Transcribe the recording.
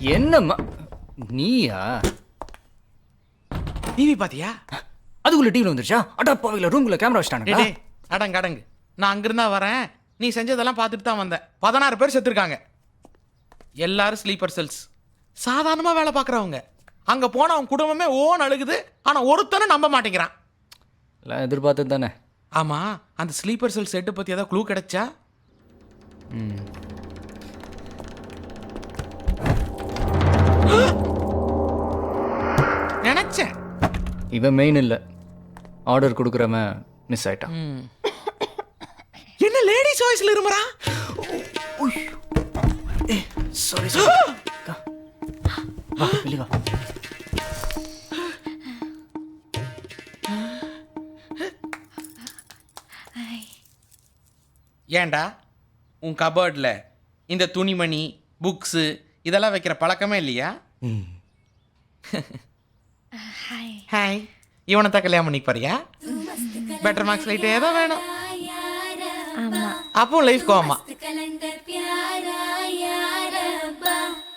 என்னம்மா நீயா? டிவி பாத்தியா? அதுக்குள்ள டிவில வந்துருச்சா? அடப்பாவில ரூம்ல கேமரா வச்சிட்டானுங்க. டேய் அடங்கு நான் அங்கிருந்தா வரேன். நீ செஞ்சதெல்லாம் பார்த்துட்டு தான் வந்தேன். 16 பேர் செத்துருக்காங்க. எல்லாரும் ஸ்லீப்பர் செல்ஸ். சாதாரணமா வேலை பார்க்குறவங்க. அங்க போன அவன் குடும்பமே ஓன் அழுகுது. ஆனா ஒருத்தனும் நம்ப மாட்டேங்கிறான். எல்லாம் எதிர்பார்த்தது தானே. ஆமா, அந்த ஸ்லீப்பர் செல் செட்டு பத்தி ஏதாவது க்ளூ கிடைச்சா? நினைச்சேன். இவன் மெயின் இல்ல, ஆர்டர் கொடுக்குறவன் மிஸ் ஆயிட்டான். என்ன லேடிஸ் வாய்ஸ்ல இருமரா? Sorry sorry. வா வெளிய வா. ஏன்டா உன் கபோர்டில் இந்த துணிமணி புக்ஸு இதெல்லாம் வைக்கிற பழக்கமே இல்லையா? ஹாய், இவனை தான் கல்யாணம் பண்ணிக்க போறியா? பெட்டர் மார்க்ஸ் லைட் ஏதோ வேணும். அப்போ லைஃப் கோமா